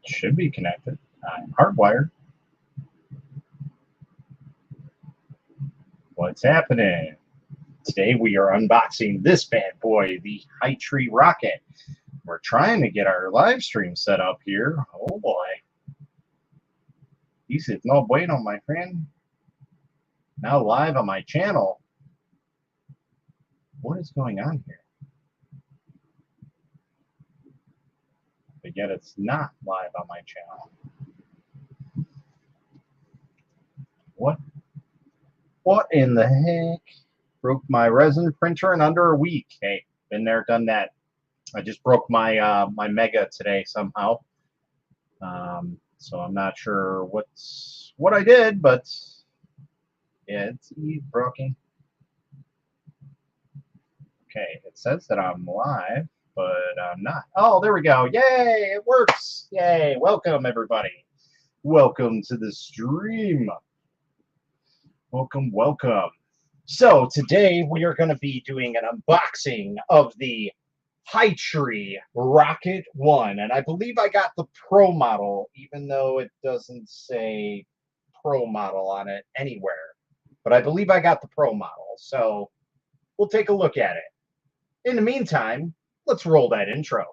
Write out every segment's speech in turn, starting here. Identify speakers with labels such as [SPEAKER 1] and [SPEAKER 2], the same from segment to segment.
[SPEAKER 1] Should be connected. I'm hardwired. What's happening? Today we are unboxing this bad boy, the HITRY Rocket. We're trying to get our live stream set up here. Oh boy. Dices no bueno, my friend. Now live on my channel. What is going on here? But yet it's not live on my channel. What in the heck? Broke my resin printer in under a week. Hey, been there, done that. I just broke my my Mega today somehow. So I'm not sure what I did, but yeah, it's broken. Okay, it says that I'm live, but I'm not. Oh, there we go. Yay, it works. Yay, welcome everybody. Welcome to the stream. Welcome, welcome. So today we are going to be doing an unboxing of the HITRY Rocket 1, and I believe I got the Pro model, even though it doesn't say Pro model on it anywhere. But I believe I got the Pro model, so we'll take a look at it. In the meantime, let's roll that intro.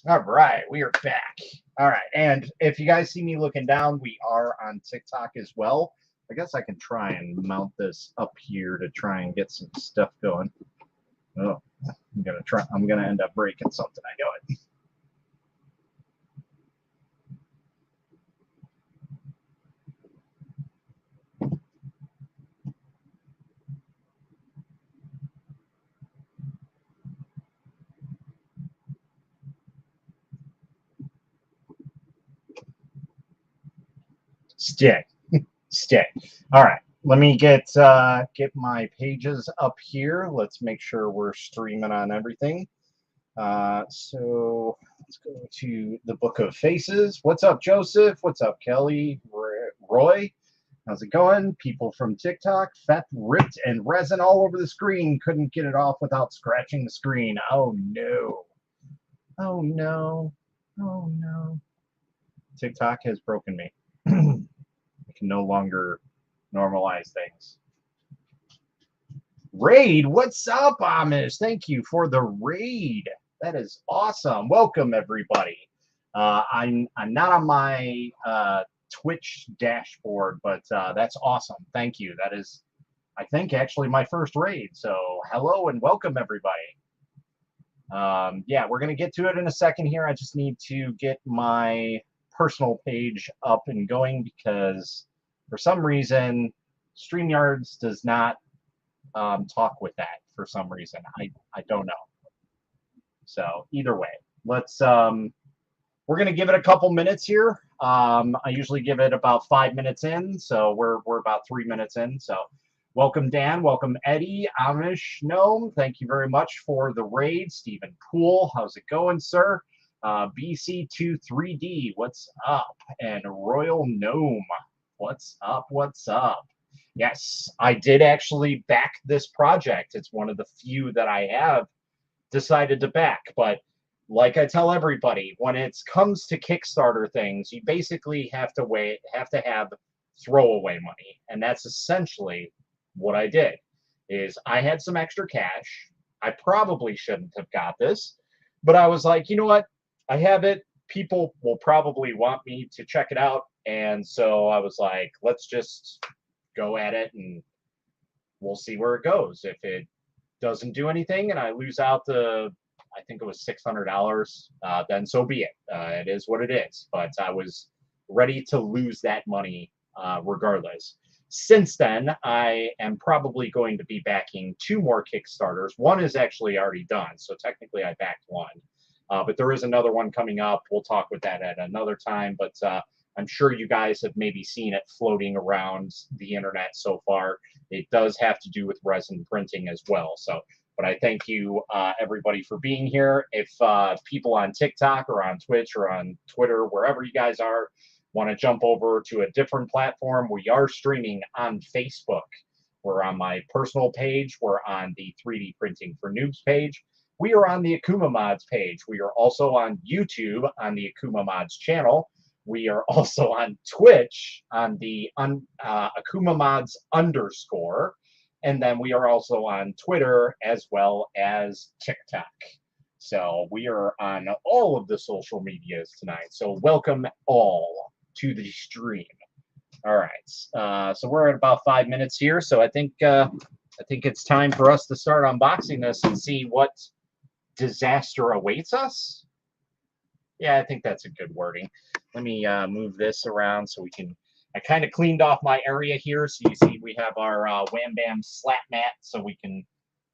[SPEAKER 1] All right, we are back. All right, and if you guys see me looking down, we are on TikTok as well. I guess I can try and mount this up here to try and get some stuff going. Oh, I'm gonna end up breaking something. I know it. Stay. All right, let me get my pages up here. Let's make sure we're streaming on everything. So let's go to the Book of Faces. What's up, Joseph? What's up, Kelly? Roy? How's it going? People from TikTok. Fat ripped and resin all over the screen. Couldn't get it off without scratching the screen. Oh no. Oh no. Oh no. TikTok has broken me. I can no longer normalize things. Raid, what's up, Amish? Thank you for the raid. That is awesome. Welcome, everybody. I'm not on my Twitch dashboard, but that's awesome. Thank you. That is, I think, actually my first raid. So hello and welcome, everybody. Yeah, we're going to get to it in a second here. I just need to get my personal page up and going because for some reason StreamYards does not talk with that for some reason. I don't know. So either way, let's we're gonna give it a couple minutes here. I usually give it about 5 minutes in, so we're about 3 minutes in. So welcome Dan, welcome Eddie, Amish Gnome, thank you very much for the raid. Stephen Poole, how's it going, sir? BC23D, what's up? And Royal Gnome, what's up? What's up? Yes, I did actually back this project. It's one of the few that I have decided to back. But like I tell everybody, when it comes to Kickstarter things, you basically have to have throwaway money. And that's essentially what I did. Is I had some extra cash. I probably shouldn't have got this, but I was like, you know what? I have it. People will probably want me to check it out. And so I was like, let's just go at it and we'll see where it goes. If it doesn't do anything and I lose out I think it was $600, then so be it. It is what it is. But I was ready to lose that money regardless. Since then, I am probably going to be backing 2 more Kickstarters. One is actually already done, so technically I backed one. But there is another one coming up. We'll talk with that at another time. But I'm sure you guys have maybe seen it floating around the internet so far. It does have to do with resin printing as well. So, but I thank you, everybody, for being here. If people on TikTok or on Twitch or on Twitter, wherever you guys are, want to jump over to a different platform, we are streaming on Facebook. We're on my personal page. We're on the 3D Printing for Noobs page. We are on the Akuma Mods page. We are also on YouTube on the Akuma Mods channel. We are also on Twitch on the Akuma Mods _. And then we are also on Twitter as well as TikTok. So we are on all of the social medias tonight. So welcome all to the stream. All right. So we're at about 5 minutes here. So I think it's time for us to start unboxing this and see what disaster awaits us. Yeah, I think that's a good wording. Let me move this around so we can. I kind of cleaned off my area here, so you see we have our Wham Bam slat mat, so we can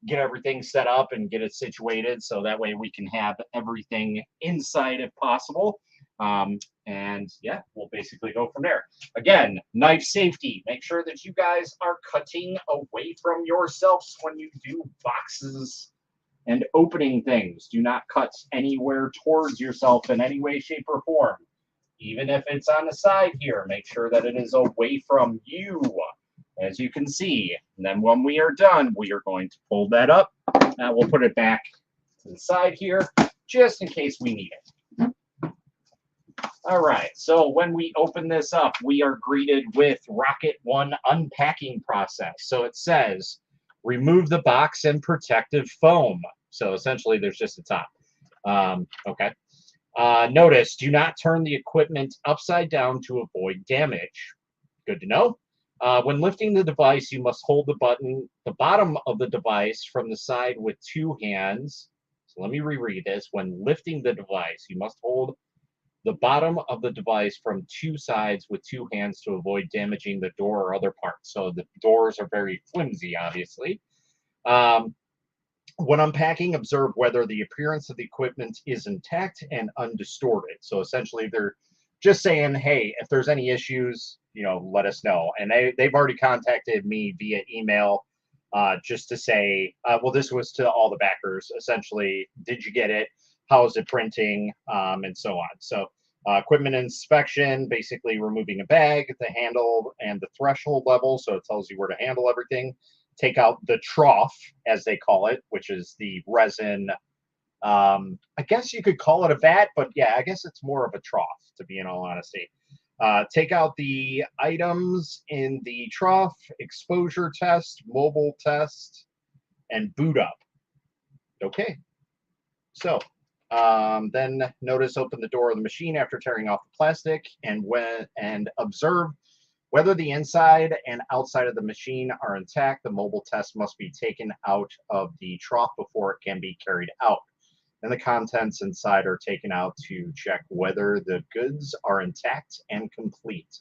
[SPEAKER 1] get everything set up and get it situated, so that way we can have everything inside if possible. And yeah, we'll basically go from there. Again, knife safety. Make sure that you guys are cutting away from yourselves when you do boxes and opening things. Do not cut anywhere towards yourself in any way, shape, or form. Even if it's on the side here, make sure that it is away from you, as you can see. And then when we are done, we are going to pull that up. We'll put it back to the side here, just in case we need it. All right, so when we open this up, we are greeted with Rocket 1 unpacking process. So it says, remove the box and protective foam. So essentially, there's just a top. Okay. Notice, do not turn the equipment upside down to avoid damage. Good to know. When lifting the device, you must hold the bottom of the device from the side with 2 hands. So let me reread this. When lifting the device, you must hold the bottom of the device from 2 sides with 2 hands to avoid damaging the door or other parts. So the doors are very flimsy, obviously. When unpacking, observe whether the appearance of the equipment is intact and undistorted. So essentially, they're just saying, hey, if there's any issues, let us know. And they've already contacted me via email just to say, well, this was to all the backers. Essentially, did you get it? How is it printing? And so on. So equipment inspection, basically removing a bag, the handle, and the threshold level. So it tells you where to handle everything. Take out the trough, as they call it, which is the resin. I guess you could call it a vat, but yeah, I guess it's more of a trough, to be in all honesty. Take out the items in the trough, exposure test, mobile test, and boot up. Okay. So then notice open the door of the machine after tearing off the plastic and observe whether the inside and outside of the machine are intact. The mobile test must be taken out of the trough before it can be carried out. And the contents inside are taken out to check whether the goods are intact and complete.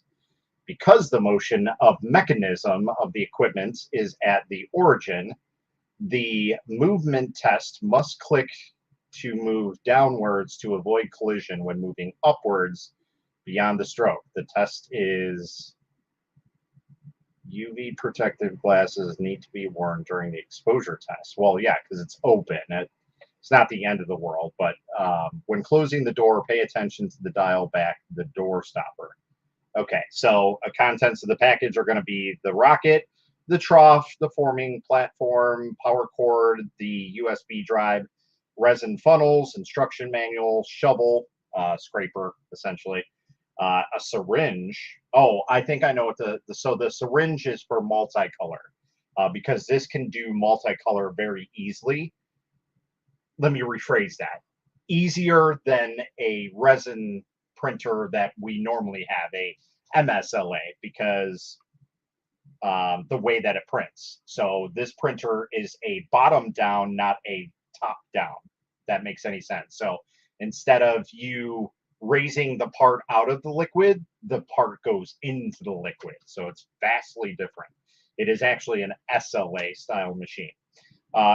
[SPEAKER 1] Because the motion of mechanism of the equipment is at the origin, the movement test must click to move downwards to avoid collision when moving upwards beyond the stroke. The test is UV protective glasses need to be worn during the exposure test. Well, yeah, because it's open. It's not the end of the world, but when closing the door, pay attention to the dial back, the door stopper. Okay, so contents of the package are going to be the rocket, the trough, the forming platform, power cord, the USB drive, resin funnels, instruction manual, shovel, scraper, essentially. A syringe. Oh, I think I know what so the syringe is for multicolor, because this can do multicolor very easily. Let me rephrase that. Easier than a resin printer that we normally have, a MSLA, because the way that it prints. So this printer is a bottom down, not a top down. That makes any sense. So instead of you raising the part out of the liquid, the part goes into the liquid. So it's vastly different. It is actually an SLA style machine.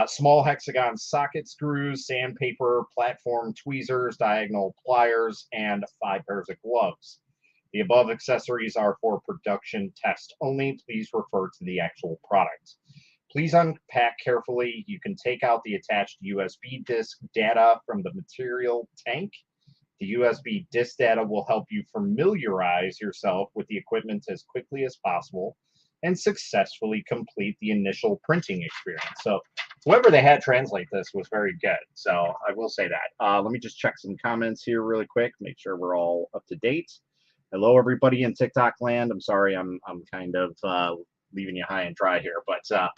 [SPEAKER 1] Small hexagon socket screws, sandpaper, platform tweezers, diagonal pliers, and 5 pairs of gloves. The above accessories are for production test only. Please refer to the actual product. Please unpack carefully. You can take out the attached USB disk data from the material tank. The USB disk data will help you familiarize yourself with the equipment as quickly as possible and successfully complete the initial printing experience. So whoever they had translate this was very good. So I will say that. Let me just check some comments here really quick, make sure we're all up to date. Hello, everybody in TikTok land. I'm sorry, I'm kind of leaving you high and dry here, but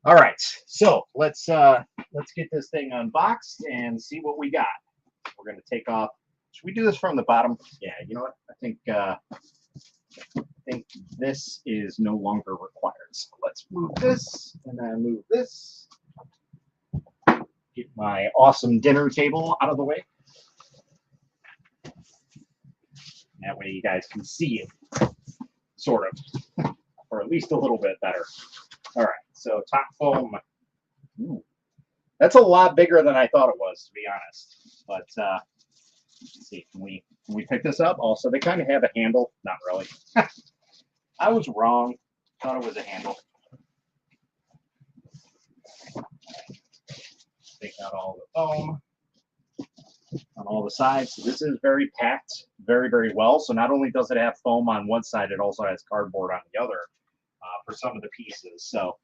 [SPEAKER 1] all right. So let's get this thing unboxed and see what we got. We're going to take off. Should we do this from the bottom? Yeah. You know what? I think this is no longer required. So let's move this and then move this. Get my awesome dinner table out of the way. That way you guys can see it, sort of, or at least a little bit better. All right, so top foam. Ooh, that's a lot bigger than I thought it was, to be honest. But let's see, can we pick this up? Also, they kind of have a handle. Not really. I was wrong. Thought it was a handle. Take out all the foam on all the sides. So this is very packed, very, very well. So not only does it have foam on one side, it also has cardboard on the other for some of the pieces. So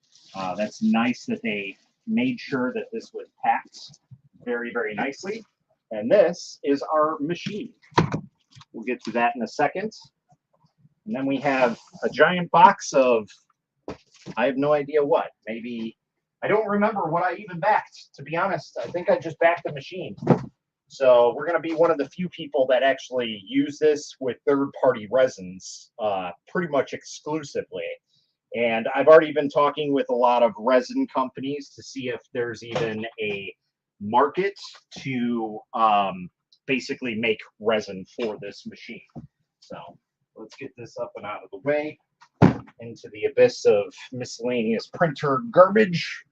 [SPEAKER 1] that's nice that they made sure that this was packed very, very nicely. And this is our machine. We'll get to that in a second. And then we have a giant box of, I have no idea what. Maybe, I don't remember what I even backed, to be honest. I think I just backed the machine. So we're going to be one of the few people that actually use this with third-party resins pretty much exclusively. And I've already been talking with a lot of resin companies to see if there's even a market to basically make resin for this machine. So let's get this up and out of the way into the abyss of miscellaneous printer garbage.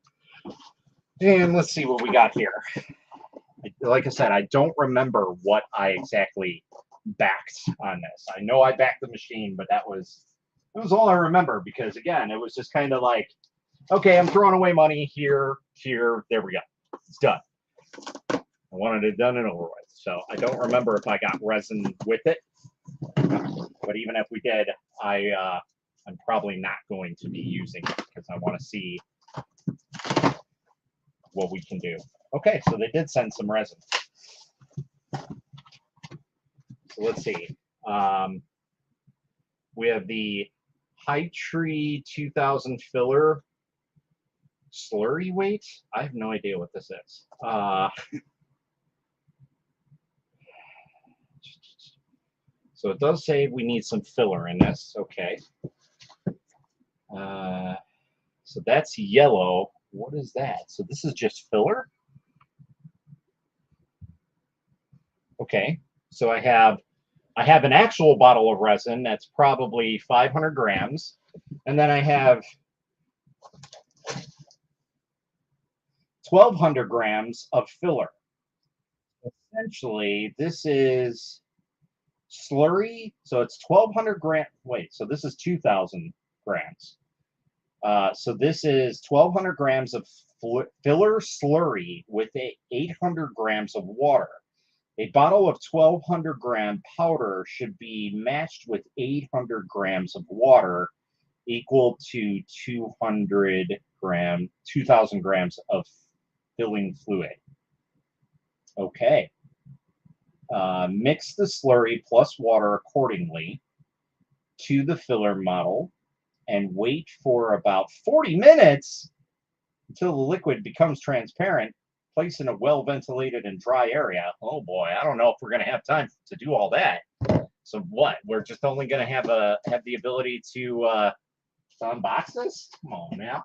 [SPEAKER 1] And let's see what we got here. Like I said, I don't remember what I exactly backed on this. I know I backed the machine, but that was all I remember, because again, it was just kind of like, okay, I'm throwing away money here, there we go. It's done. I wanted it done and over with. So I don't remember if I got resin with it, but even if we did, I'm probably not going to be using it because I want to see what we can do. Okay, so they did send some resin. So let's see. We have the HITRY 2000 filler slurry weight. I have no idea what this is. So it does say we need some filler in this. Okay. So that's yellow. What is that? So this is just filler? Okay. So I have an actual bottle of resin that's probably 500 grams. And then I have 1,200 grams of filler. Essentially, this is slurry. So it's 1,200 grams. Wait, so this is 2,000 grams. So this is 1,200 grams of filler slurry with 800 grams of water. A bottle of 1,200 gram powder should be matched with 800 grams of water, equal to 2,000 grams of filling fluid. Okay. Mix the slurry plus water accordingly to the filler model and wait for about 40 minutes until the liquid becomes transparent. Place in a well-ventilated and dry area. Oh boy, I don't know if we're going to have time to do all that. So what? We're just only going to have the ability to unbox this? Come on now.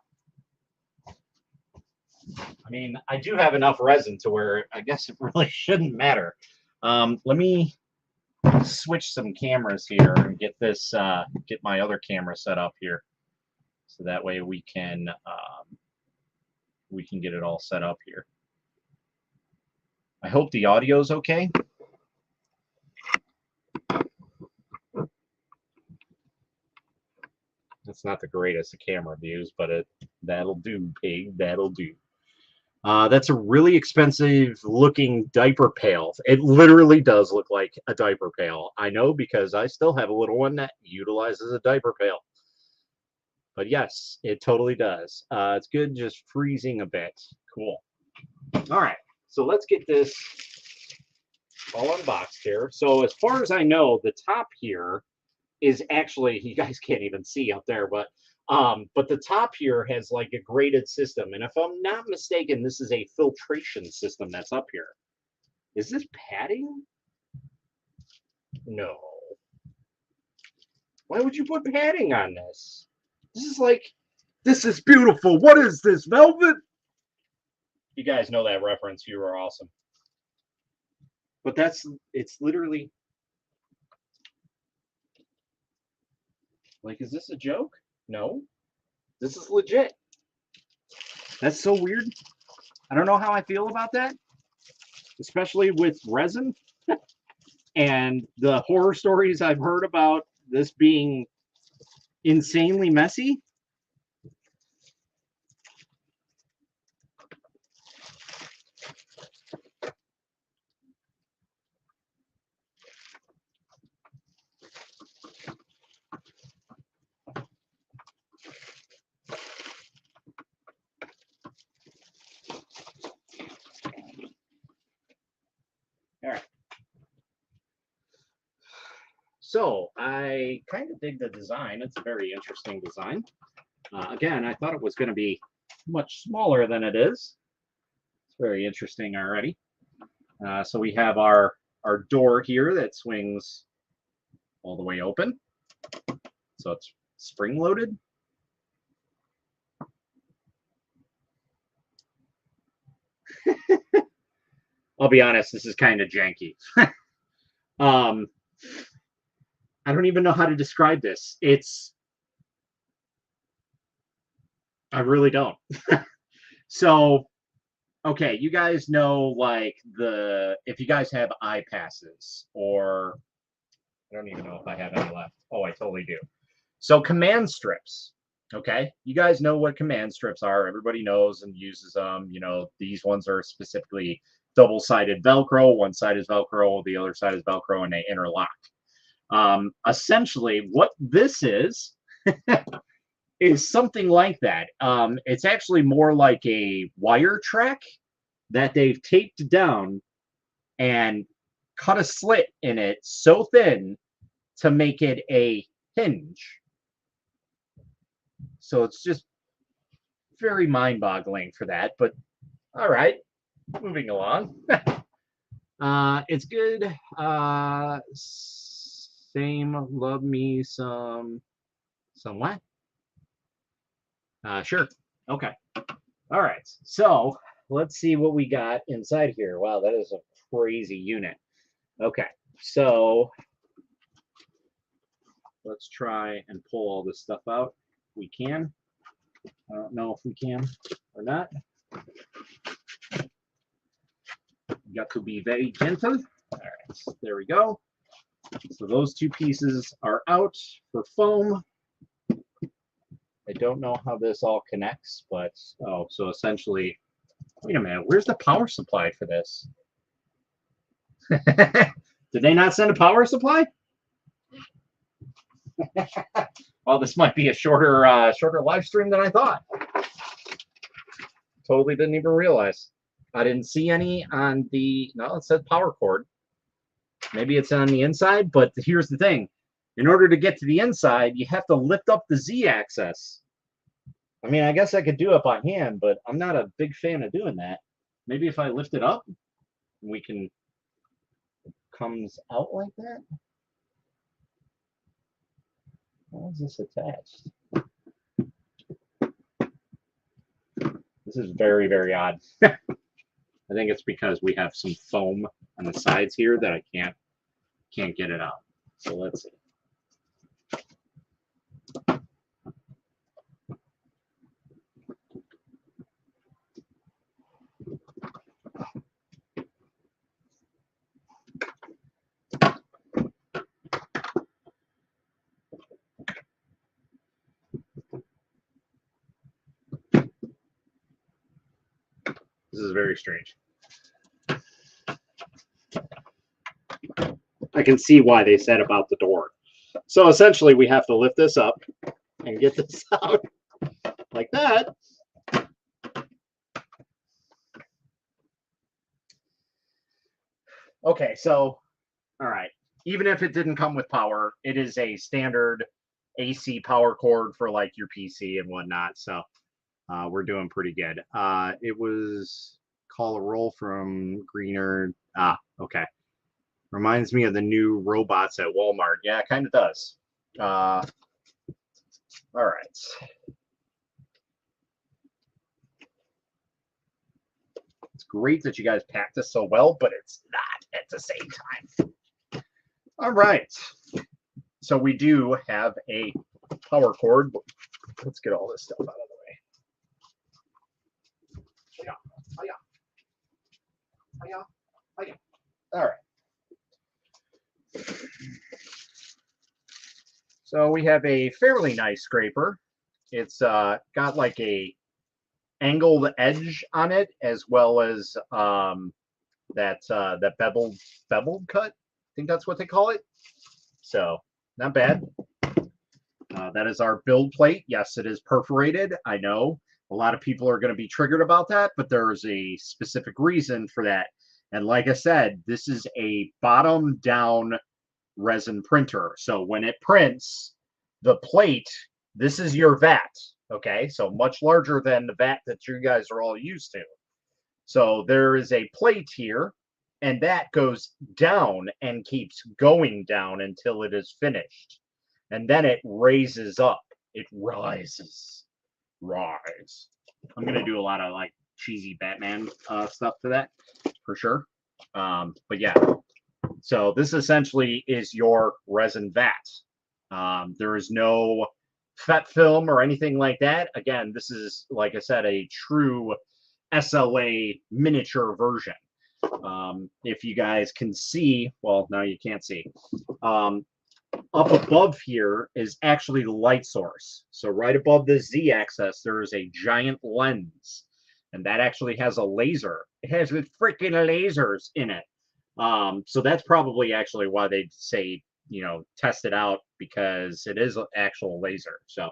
[SPEAKER 1] I mean, I do have enough resin to where I guess it really shouldn't matter. Let me switch some cameras here and get this get my other camera set up here, so that way we can get it all set up here. I hope the audio is okay. It's not the greatest of camera views, but that'll do, pig. That'll do. That's a really expensive looking diaper pail. It literally does look like a diaper pail. I know, because I still have a little one that utilizes a diaper pail. But yes, it totally does. It's good just freezing a bit. Cool. All right, so let's get this all unboxed here. So as far as I know, the top here is actually, you guys can't even see up there, but the top here has like a graded system. And if I'm not mistaken, this is a filtration system that's up here. Is this padding? No. Why would you put padding on this? This is beautiful. What is this, velvet? You guys know that reference. You are awesome. But it's literally, like, is this a joke? No. This is legit. That's so weird. I don't know how I feel about that, especially with resin and the horror stories I've heard about this being insanely messy. All right. So I kind of dig the design. It's a very interesting design. Again, I thought it was going to be much smaller than it is. It's very interesting already. So we have our door here that swings all the way open. So it's spring loaded. I'll be honest, this is kind of janky. I don't even know how to describe this. I really don't. So, okay, you guys know, like, if you guys have iPasses, or I don't even know if I have any left. Oh, I totally do. So command strips, okay? You guys know what command strips are. Everybody knows and uses them. You know, these ones are specifically double-sided Velcro. One side is Velcro, the other side is Velcro, and they interlock. Essentially, what this is something like that. It's actually more like a wire track that they've taped down and cut a slit in it so thin to make it a hinge. So it's just very mind-boggling for that, but all right, moving along. It's good. Same, love me some what? Sure. Okay. All right. So let's see what we got inside here. Wow, that is a crazy unit. Okay. So let's try and pull all this stuff out. We can. I don't know if we can or not. Got to be very gentle. All right. So there we go. So those two pieces are out for foam. I don't know how this all connects, but oh, so essentially, wait a minute, where's the power supply for this? Did they not send a power supply? Well, this might be a shorter live stream than I thought. Totally didn't even realize. I didn't see any on the, no, it said power cord. Maybe it's on the inside, but here's the thing. In order to get to the inside, you have to lift up the Z-axis. I mean, I guess I could do it by hand, but I'm not a big fan of doing that. Maybe if I lift it up, we can, it comes out like that. How is this attached? This is very, very odd. I think it's because we have some foam on the sides here that I can't get it out. So let's see. This is very strange. I can see why they said about the door. So essentially we have to lift this up and get this out like that. Okay, so, all right. Even if it didn't come with power, it is a standard AC power cord for like your PC and whatnot. So we're doing pretty good. It was call a roll from Greener. Ah, okay. Reminds me of the new robots at Walmart. Yeah, it kind of does. All right. It's great that you guys packed this so well, but it's not at the same time. All right. So we do have a power cord. Let's get all this stuff out of the way. All right. So we have a fairly nice scraper. It's got like a angled edge on it, as well as that beveled cut. I think that's what they call it. So not bad. That is our build plate. Yes, it is perforated. I know a lot of people are going to be triggered about that, but there's a specific reason for that. And like I said, this is a bottom down resin printer. So when it prints the plate, this is your vat. Okay, so much larger than the vat that you guys are all used to. So there is a plate here, and that goes down and keeps going down until it is finished. And then it raises up. It rises. Rise. I'm going to do a lot of like cheesy Batman stuff to that for sure. But yeah, so this essentially is your resin vat. There is no FET film or anything like that. Again, this is, like I said, a true SLA miniature version. If you guys can see, well, now you can't see. Up above here is actually the light source. So right above the Z-axis, there is a giant lens, and that actually has a laser. It has freaking lasers in it. So that's probably actually why they say, you know, test it out, because it is an actual laser. So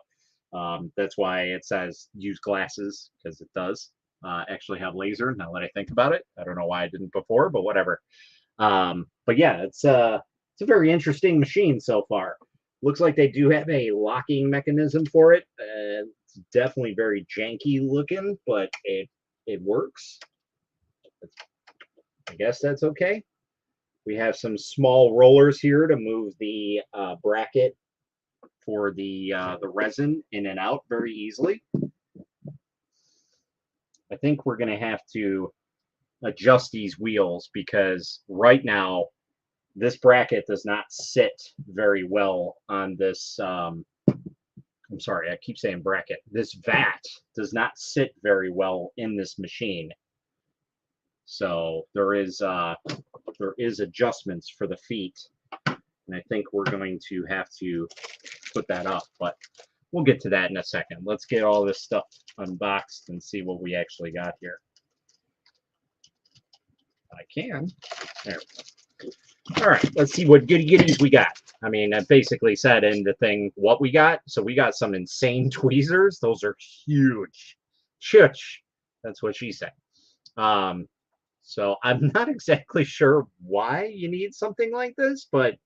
[SPEAKER 1] that's why it says use glasses, because it does actually have laser. Now that I think about it, I don't know why I didn't before, but whatever. But yeah, it's a very interesting machine so far. Looks like they do have a locking mechanism for it. It's definitely very janky looking, but it works. I guess that's okay. We have some small rollers here to move the bracket for the resin in and out very easily. I think we're going to have to adjust these wheels, because right now this bracket does not sit very well on this. I'm sorry, I keep saying bracket. This vat does not sit very well in this machine. So there is adjustments for the feet, and I think we're going to have to put that up, but we'll get to that in a second. Let's get all this stuff unboxed and see what we actually got here. I can. There we go. All right, let's see what goody goodies we got. I mean, I basically said in the thing what we got. So we got some insane tweezers. Those are huge. Chuch. That's what she said. So I'm not exactly sure why you need something like this, but it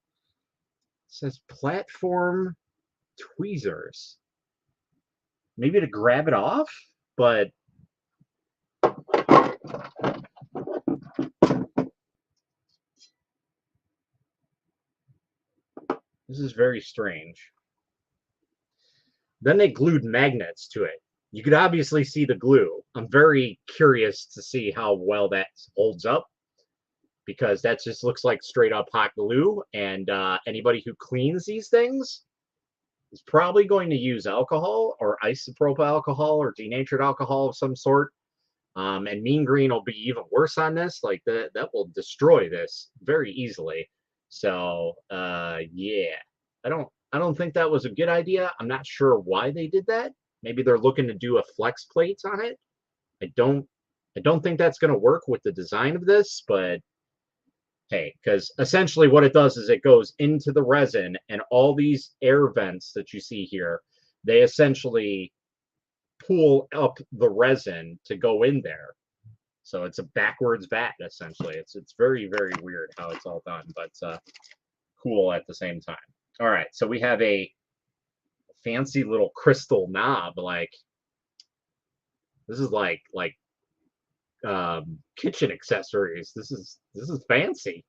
[SPEAKER 1] says platform tweezers. Maybe to grab it off, but this is very strange. Then they glued magnets to it. You could obviously see the glue. I'm very curious to see how well that holds up, because that just looks like straight up hot glue, and anybody who cleans these things is probably going to use alcohol or isopropyl alcohol or denatured alcohol of some sort. And Mean Green will be even worse on this. Like that will destroy this very easily. So yeah, I don't think that was a good idea. I'm not sure why they did that. Maybe they're looking to do a flex plate on it. I don't think that's going to work with the design of this, but hey, because essentially what it does is it goes into the resin, and all these air vents that you see here, they essentially pull up the resin to go in there. So it's a backwards vat, essentially. It's very, very weird how it's all done, but cool at the same time. All right, so we have a fancy little crystal knob. Like, this is like kitchen accessories. This is fancy.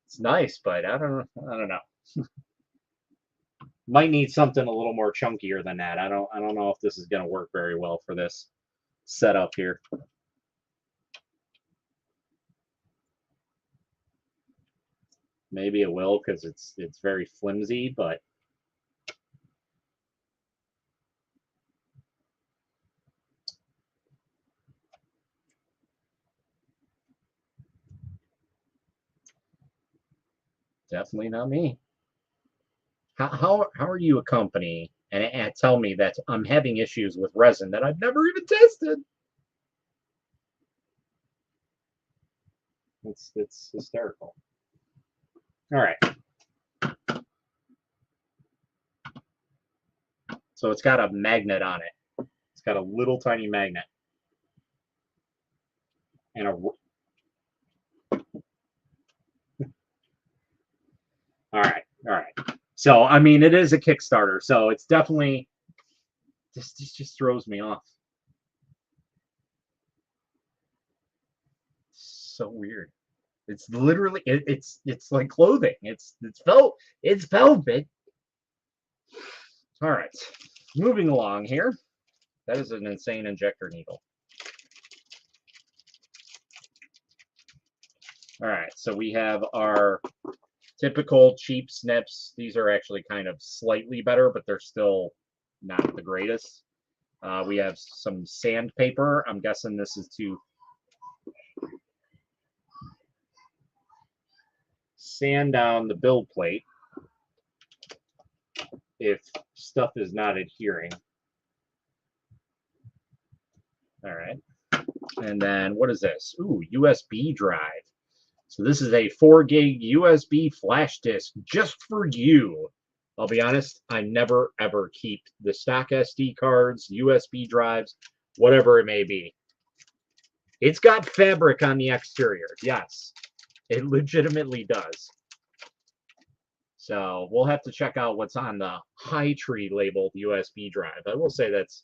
[SPEAKER 1] It's nice, but I don't know. Might need something a little more chunkier than that. I don't know if this is going to work very well for this setup here. Maybe it will because it's very flimsy, but definitely not me. How are you a company and tell me that I'm having issues with resin that I've never even tested? It's hysterical. All right. So it's got a magnet on it. It's got a little tiny magnet. And a all right. All right. So I mean it is a Kickstarter, so it's definitely this just throws me off. So weird. It's literally it's like clothing. It's velvet. All right. Moving along here. That is an insane injector needle. All right, so we have our typical cheap snips. These are actually kind of slightly better, but they're still not the greatest. We have some sandpaper. I'm guessing this is to sand down the build plate if stuff is not adhering. All right. And then what is this? Ooh, USB drive. So this is a 4 gig USB flash disk just for you. I'll be honest, I never ever keep the stock SD cards, USB drives, whatever it may be. It's got fabric on the exterior. Yes, it legitimately does. So we'll have to check out what's on the HITRY labeled USB drive. I will say that's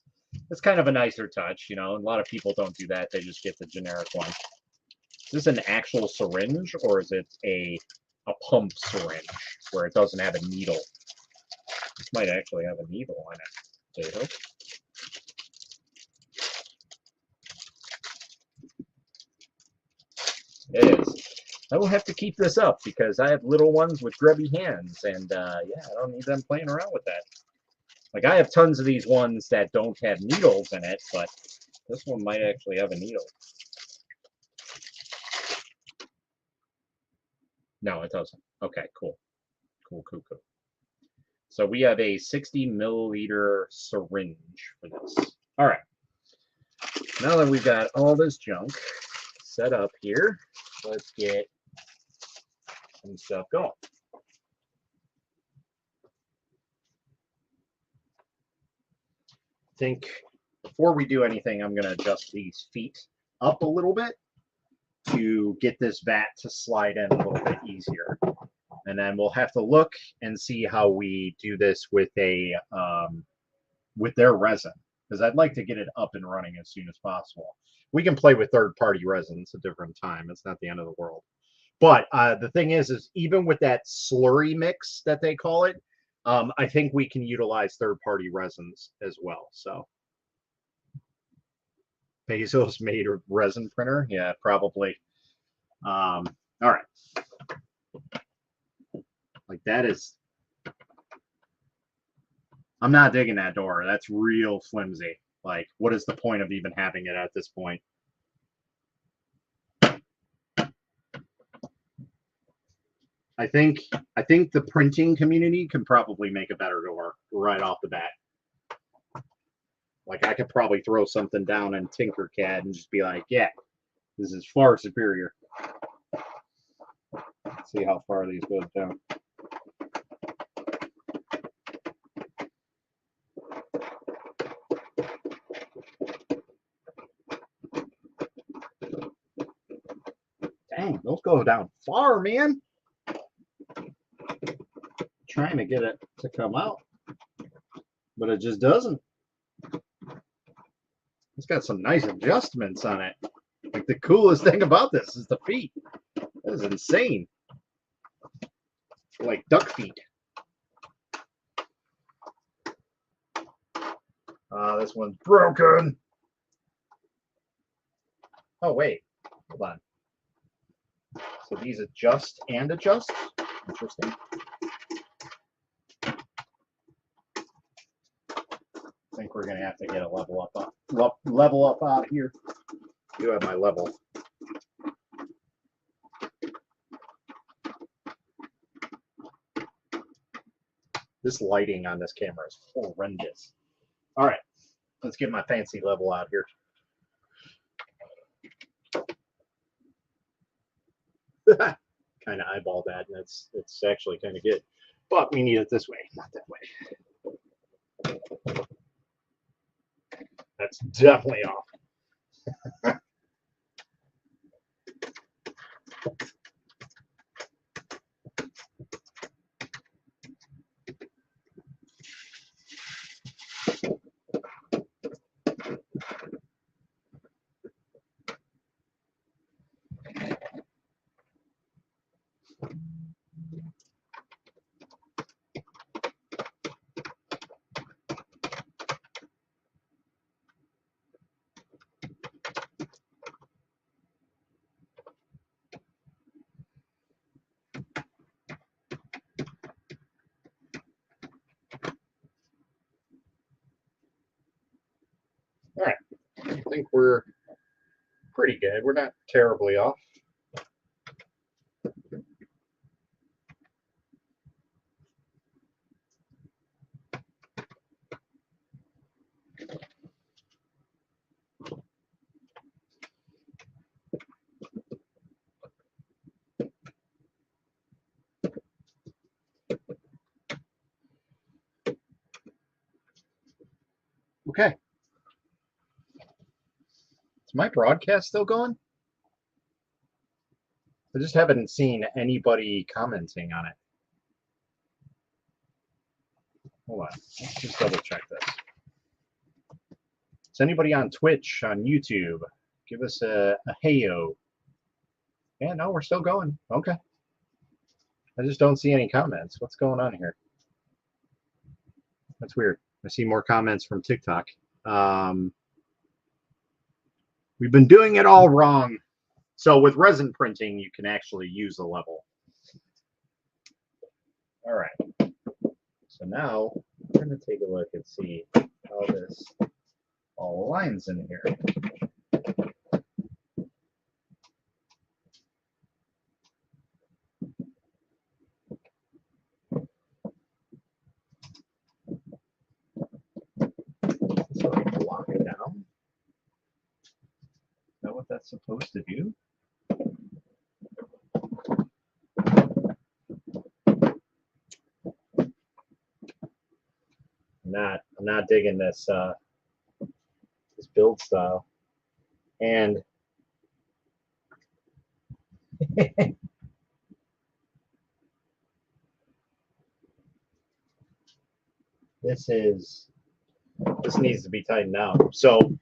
[SPEAKER 1] kind of a nicer touch. You know, a lot of people don't do that. They just get the generic one. Is this an actual syringe or is it a pump syringe where it doesn't have a needle? This might actually have a needle on it. Potato. It is. I will have to keep this up because I have little ones with grubby hands, and yeah, I don't need them playing around with that. Like, I have tons of these ones that don't have needles in it, but this one might actually have a needle. No, it doesn't. Okay, cool. Cool. So we have a 60 milliliter syringe for this. All right. Now that we've got all this junk set up here, let's get some stuff going. I think before we do anything, I'm going to adjust these feet up a little bit to get this vat to slide in a little bit easier. And then we'll have to look and see how we do this with a with their resin, because I'd like to get it up and running as soon as possible. We can play with third-party resins a different time. It's not the end of the world. But the thing is even with that slurry mix that they call it, I think we can utilize third-party resins as well. So Bezos made a resin printer. Yeah, probably. All right. Like that is, I'm not digging that door. That's real flimsy. Like, what is the point of even having it at this point? I think the printing community can probably make a better door right off the bat. Like, I could probably throw something down in Tinkercad and just be like, yeah, this is far superior. Let's see how far these go down.
[SPEAKER 2] Those go down far, man. Trying to get it to come out, but it just doesn't. It's got some nice adjustments on it. Like, the coolest thing about this is the feet. That is insane. Like duck feet. This one's broken. Oh, wait. Hold on. So these adjust and adjust? Interesting. I think we're going to have to get a level up out of here. I do have my level. This lighting on this camera is horrendous. All right, let's get my fancy level out here. Kind of eyeball that, and it's actually kind of good. But we need it this way, not that way. That's definitely off. All right, I think we're pretty good. We're not terribly off. Okay. Is my broadcast still going? I just haven't seen anybody commenting on it. Hold on. Let's just double check this. Is anybody on Twitch, on YouTube? Give us a hey-o. Yeah, no, we're still going. Okay. I just don't see any comments. What's going on here? That's weird. I see more comments from TikTok. We've been doing it all wrong. So with resin printing, you can actually use a level. All right. So now I'm going to take a look and see how this all aligns in here. So I can lock it down. Is that what that's supposed to do? I'm not digging this this build style. And this needs to be tightened out. So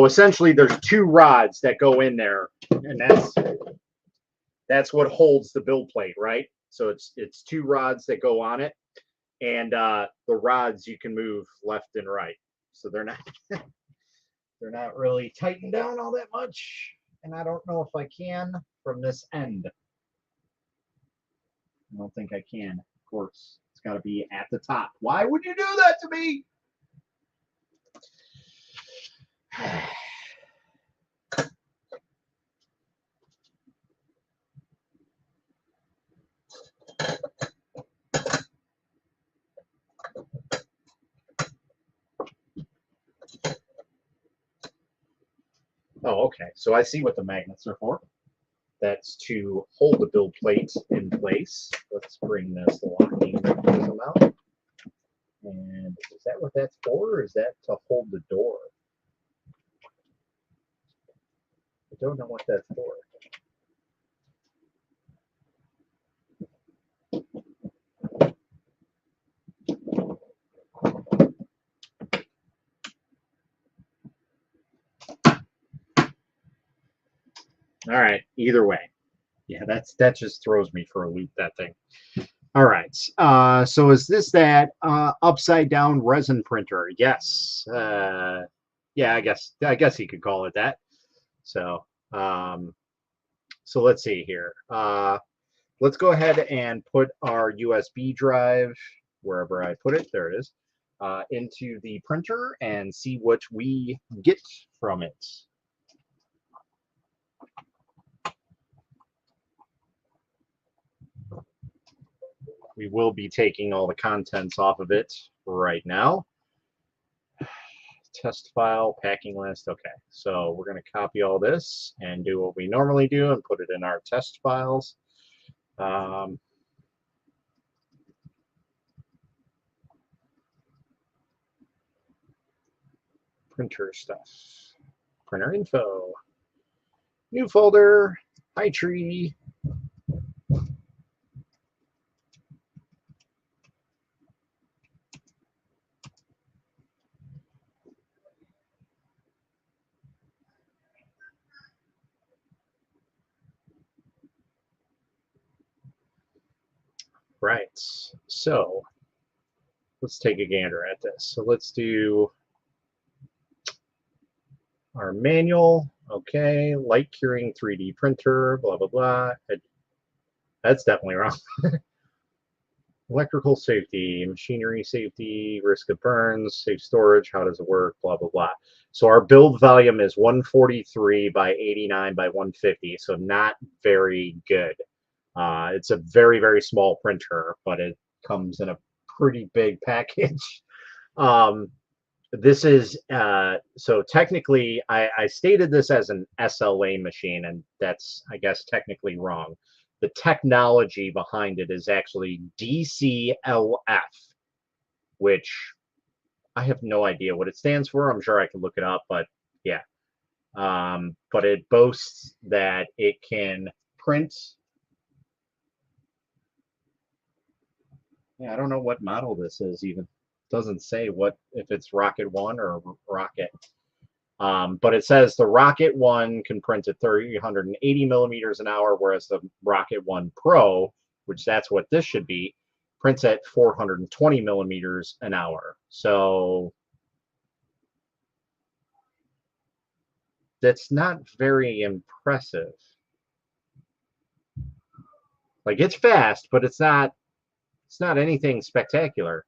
[SPEAKER 2] essentially there's two rods that go in there, and that's what holds the build plate, right? So it's two rods that go on it, and the rods you can move left and right. So they're not they're not really tightened down all that much, and I don't know if I can from this end. I don't think I can. Of course, it's got to be at the top. Why would you do that to me? Oh, okay. So I see what the magnets are for. That's to hold the build plate in place. Let's bring this locking mechanism out. And is that what that's for, or is that to hold the door? I don't know what that's for. All right. Either way. Yeah, that just throws me for a loop, that thing. All right. So is this that upside down resin printer? Yes. Yeah, I guess you could call it that. So so let's see here. Let's go ahead and put our USB drive wherever I put it. There it is. Into the printer and see what we get from it. We will be taking all the contents off of it right now. Test file, packing list. Okay, so we're going to copy all this and do what we normally do and put it in our test files. Printer stuff. Printer info. New folder. HITRY. Right, so let's take a gander at this. So let's do our manual. Okay, light curing 3D printer, blah, blah, blah. That's definitely wrong. Electrical safety, machinery safety, risk of burns, safe storage, how does it work, blah, blah, blah. So our build volume is 143 by 89 by 150, so not very good. It's a very, very small printer, but it comes in a pretty big package. This is, so technically, I stated this as an SLA machine, and that's, I guess, technically wrong. The technology behind it is actually DCLF, which I have no idea what it stands for. I'm sure I can look it up, but yeah. But it boasts that it can print. Yeah, I don't know what model this is even. It doesn't say what if it's Rocket 1 or Rocket. But it says the Rocket 1 can print at 380 millimeters an hour, whereas the Rocket 1 Pro, which that's what this should be, prints at 420 millimeters an hour. So that's not very impressive. Like, it's fast, but it's not anything spectacular.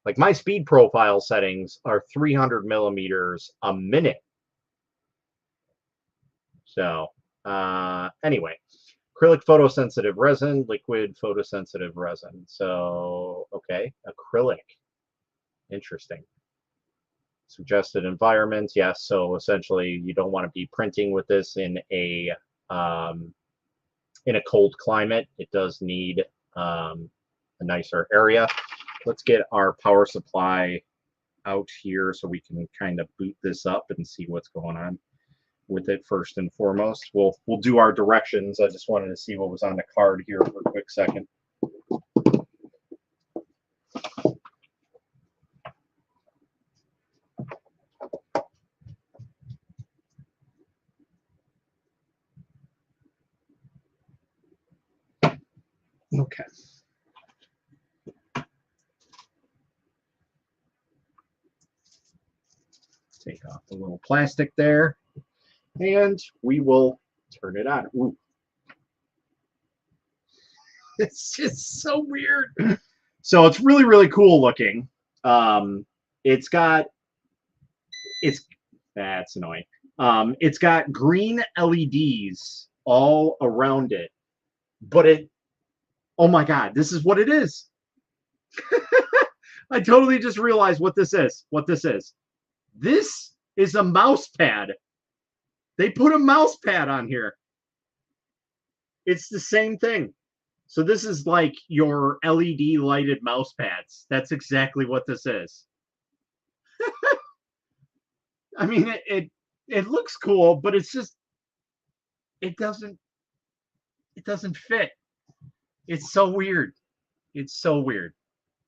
[SPEAKER 2] Like, my speed profile settings are 300 millimeters a minute. So anyway, acrylic photosensitive resin, liquid photosensitive resin. So, okay, acrylic. Interesting. Suggested environment, yes. So essentially, you don't want to be printing with this in a cold climate. It does need a nicer area. Let's get our power supply out here so we can kind of boot this up and see what's going on with it first and foremost. We'll do our directions. I just wanted to see what was on the card here for a quick second. Okay. Take off the little plastic there, and we will turn it on. Ooh. It's just so weird. So it's really, really cool looking. It's that's annoying. It's got green LEDs all around it, but oh my God, this is what it is. I totally just realized what this is. This is a mouse pad. They put a mouse pad on here. It's the same thing. So this is like your LED lighted mouse pads. That's exactly what this is. I mean, it looks cool, but it's just it doesn't fit. It's so weird. It's so weird.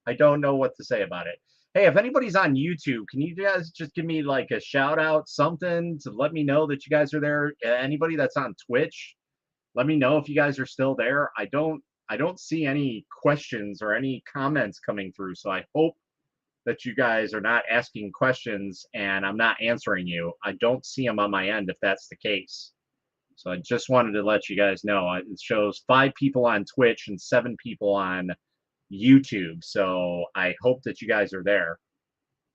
[SPEAKER 2] I don't know what to say about it. Hey, if anybody's on YouTube, can you guys just give me like a shout out, something to let me know that you guys are there? Anybody that's on Twitch, let me know if you guys are still there. I don't see any questions or any comments coming through, so I hope that you guys are not asking questions and I'm not answering you. I don't see them on my end if that's the case. So I just wanted to let you guys know. It shows 5 people on Twitch and 7 people on YouTube. So I hope that you guys are there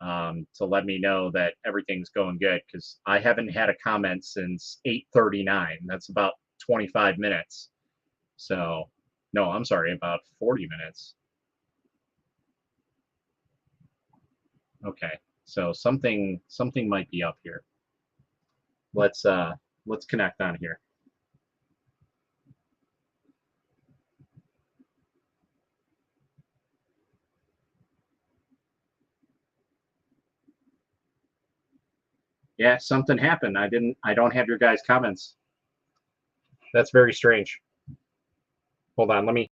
[SPEAKER 2] to let me know that everything's going good, because I haven't had a comment since 8:39. That's about 25 minutes. So, no, I'm sorry, about 40 minutes. Okay, so something might be up here. Let's connect on here. Yeah, something happened. I don't have your guys' comments. That's very strange. Hold on, let me.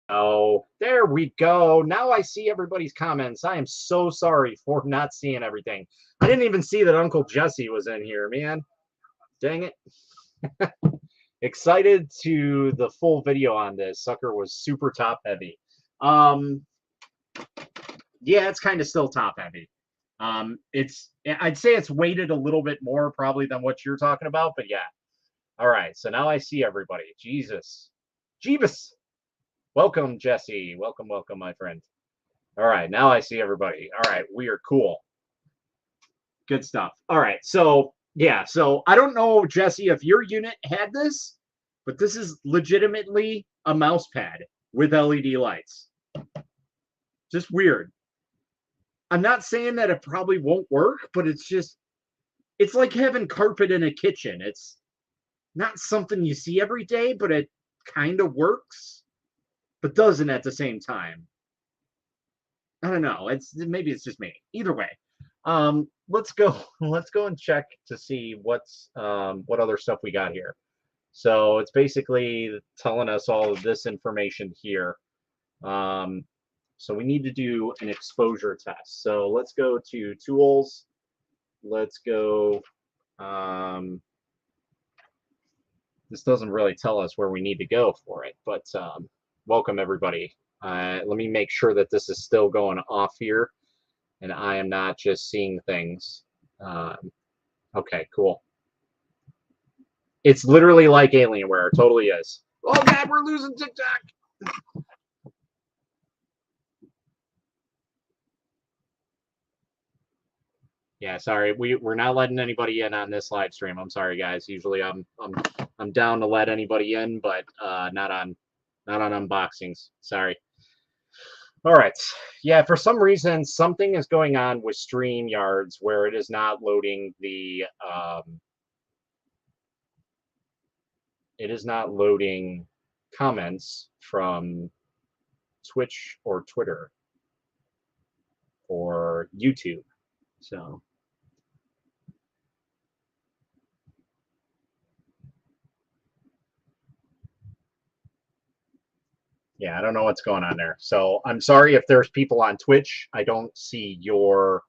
[SPEAKER 2] Oh, there we go. Now I see everybody's comments. I am so sorry for not seeing everything. I didn't even see that Uncle Jesse was in here, man. Dang it. Excited to the full video on this. Sucker was super top heavy. Yeah, it's kind of still top heavy. I'd say it's weighted a little bit more probably than what you're talking about, but yeah. All right, so now I see everybody. Jesus. Jeebus. Welcome, Jesse. Welcome, my friend. All right, now I see everybody. All right, we are cool. Good stuff. All right, so yeah, so I don't know, Jesse, if your unit had this, but this is legitimately a mouse pad with LED lights. Just weird. I'm not saying that it probably won't work, but it's like having carpet in a kitchen. It's not something you see every day, but it kind of works, but doesn't at the same time. I don't know. Maybe it's just me. Either way, let's go. Let's go and check to see what other stuff we got here. So it's basically telling us all of this information here. So we need to do an exposure test. So let's go to tools. Let's go. This doesn't really tell us where we need to go for it, but welcome everybody. Let me make sure that this is still going off here and I am not just seeing things. Okay, cool. It's literally like Alienware. It totally is. Oh God, we're losing TikTok. Yeah, sorry. We're not letting anybody in on this live stream. I'm sorry, guys. Usually I'm down to let anybody in, but not on unboxings. Sorry. All right. Yeah, for some reason something is going on with StreamYards where it is not loading the it is not loading comments from Twitch or Twitter or YouTube. So yeah, I don't know what's going on there. So I'm sorry if there's people on Twitch. I don't see your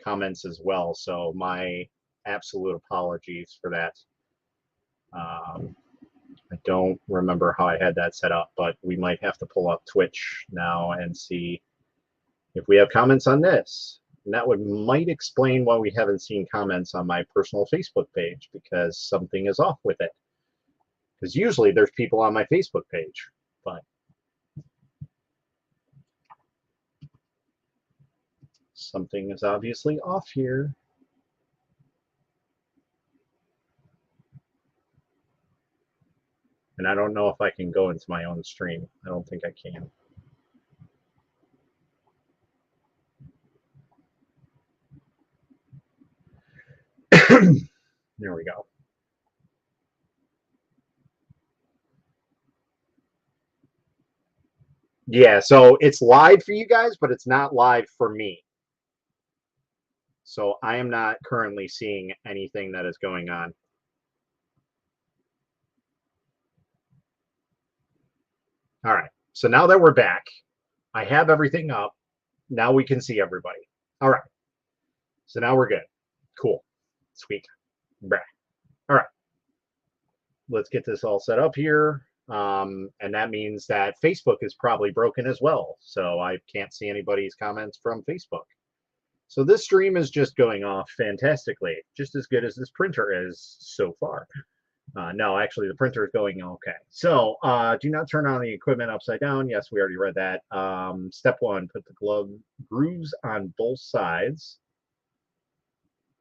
[SPEAKER 2] comments as well. So my absolute apologies for that. I don't remember how I had that set up, but we might have to pull up Twitch now and see if we have comments on this. And that might explain why we haven't seen comments on my personal Facebook page, because something is off with it. Because usually there's people on my Facebook page, but something is obviously off here. And I don't know if I can go into my own stream. I don't think I can. There we go. Yeah, so it's live for you guys, but it's not live for me. So I am not currently seeing anything that is going on. All right. So now that we're back, I have everything up. Now we can see everybody. All right. So now we're good. Cool. Sweet. All right. Let's get this all set up here. And that means that Facebook is probably broken as well. So I can't see anybody's comments from Facebook. So this stream is just going off fantastically, just as good as this printer is so far. No, actually, the printer is going okay. So do not turn on the equipment upside down. Yes, we already read that. Step 1, put the glove grooves on both sides.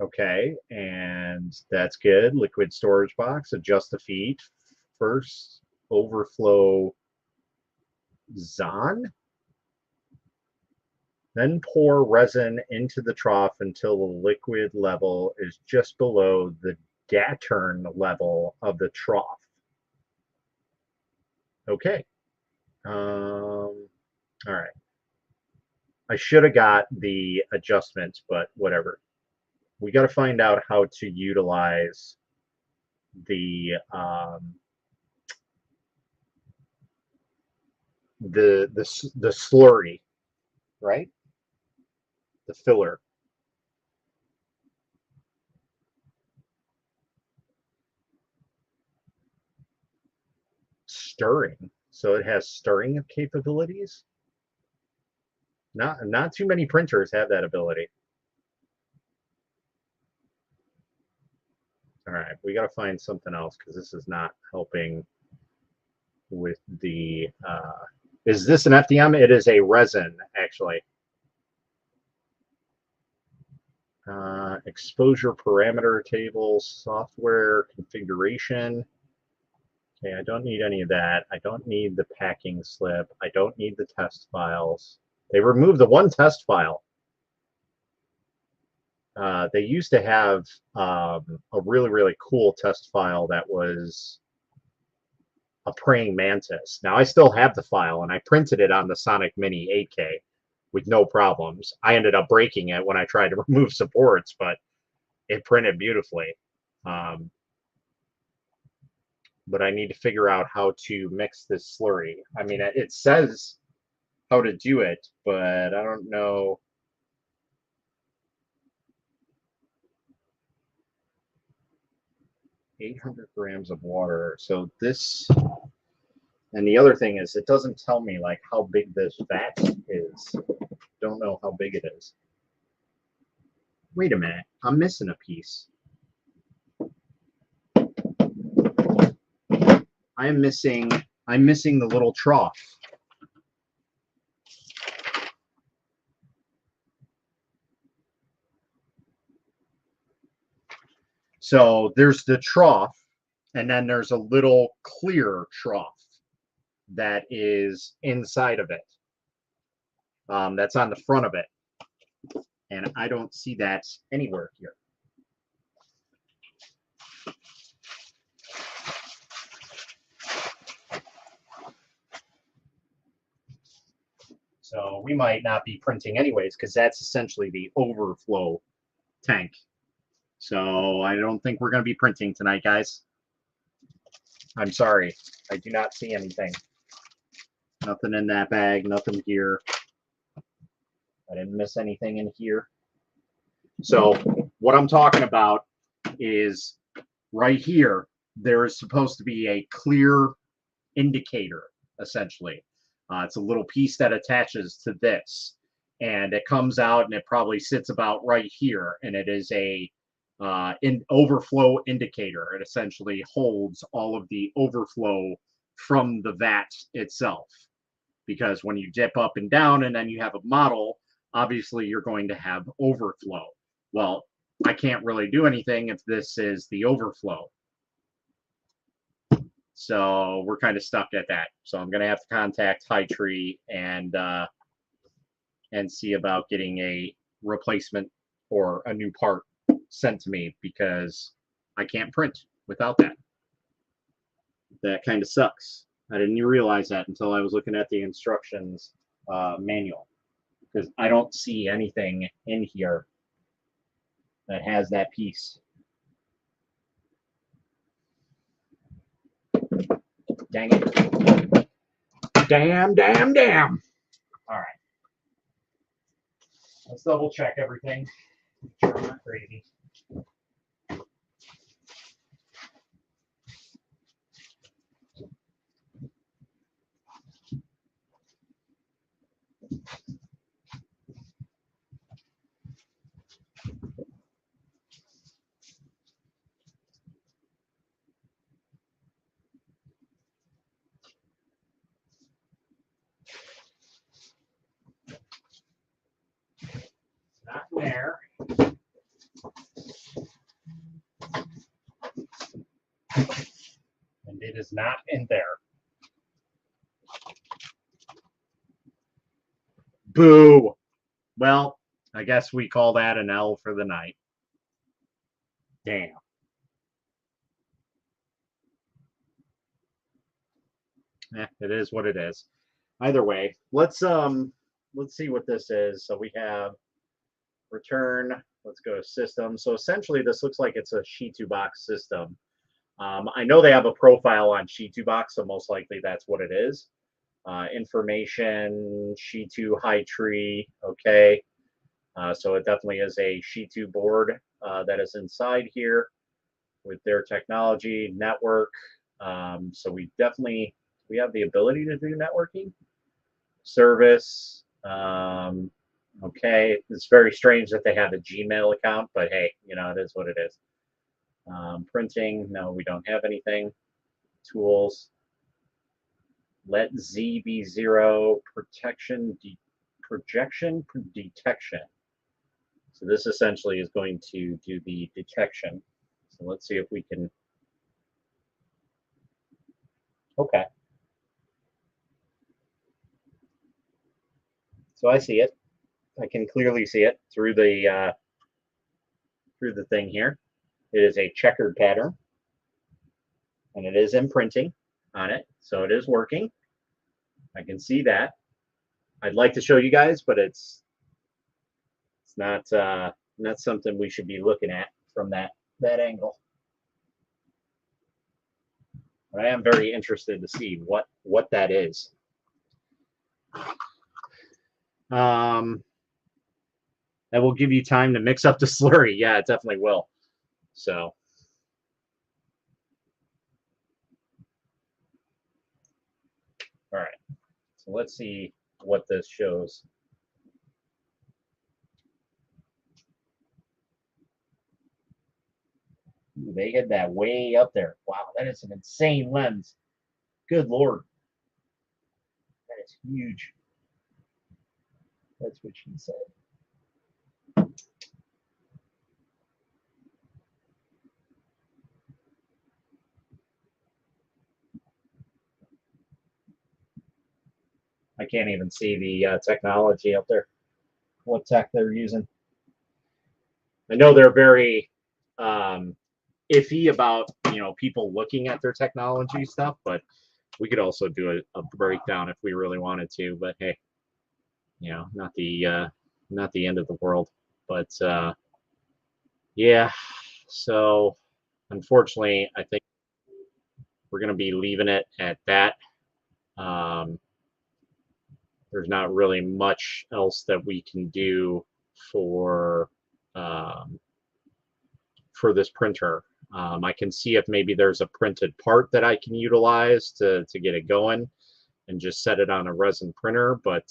[SPEAKER 2] Okay, and that's good. Liquid storage box, adjust the feet. First, overflow Zahn. Then pour resin into the trough until the liquid level is just below the Dattern level of the trough. Okay. All right. I should have got the adjustments, but whatever. We got to find out how to utilize the slurry, right? The filler. Stirring. So it has stirring capabilities. Not too many printers have that ability. All right, we got to find something else because this is not helping with the. Is this an FDM? It is a resin, actually. Exposure parameter table, software configuration. Okay, I don't need any of that. I don't need the packing slip. I don't need the test files. They removed the one test file. They used to have a really, really cool test file that was a praying mantis. Now, I still have the file, and I printed it on the Sonic Mini 8K with no problems. I ended up breaking it when I tried to remove supports, but it printed beautifully. But I need to figure out how to mix this slurry. I mean, it says how to do it, but I don't know. $800 grams of water. So this, and the other thing is, it doesn't tell me like how big this vat is. Don't know how big it is. Wait a minute, I'm missing a piece. I'm missing the little trough. So there's the trough, and then there's a little clear trough that is inside of it. That's on the front of it. And I don't see that anywhere here. So we might not be printing anyways, because that's essentially the overflow tank. So I don't think we're going to be printing tonight, guys. I'm sorry. I do not see anything. Nothing in that bag, nothing here. I didn't miss anything in here. So what I'm talking about is right here, there is supposed to be a clear indicator, essentially. It's a little piece that attaches to this. And it comes out and it probably sits about right here. And it is a overflow indicator. It essentially holds all of the overflow from the vat itself. Because when you dip up and down and then you have a model, obviously you're going to have overflow. Well, I can't really do anything if this is the overflow. So we're kind of stuck at that. So I'm going to have to contact HITRY and see about getting a replacement or a new part sent to me, because I can't print without that. That kind of sucks. I didn't even realize that until I was looking at the instructions manual, because I don't see anything in here that has that piece. Dang it. Damn.
[SPEAKER 1] All right. Let's double check everything. Make sure I'm not crazy. Not there. And it is not in there.
[SPEAKER 2] Boo. Well, I guess we call that an L for the night. Damn. It is what it is. Either way, let's see what this is. So we have return. Let's go to system. So essentially, this looks like it's a Shi2box system. I know they have a profile on Shi2box, so most likely that's what it is. Information, Shi2 HITRY, okay. So it definitely is a Shi2 board that is inside here with their technology, network. So we have the ability to do networking. Service, okay. It's very strange that they have a Gmail account, but hey, it is what it is. Printing, no, we don't have anything. Tools, let Z be 0, projection detection. So this essentially is going to do the detection. So let's see if we can. Okay. So I see it. I can clearly see it through the thing here. It is a checkered pattern, and it is imprinting on it, so it is working. I can see that. I'd like to show you guys, but it's not something we should be looking at from that angle. But I am very interested to see what that is. That will give you time to mix up the slurry. Yeah, it definitely will. So. All right. So let's see what this shows. Ooh, they had that way up there. Wow, that is an insane lens. Good Lord. That is huge. That's what she said. I can't even see the technology up there. What tech they're using. I know they're very iffy about people looking at their technology stuff, but we could also do a breakdown if we really wanted to. But hey, not the end of the world. But yeah, so unfortunately, I think we're going to be leaving it at that. There's not really much else that we can do for this printer. I can see if maybe there's a printed part that I can utilize to get it going and just set it on a resin printer. But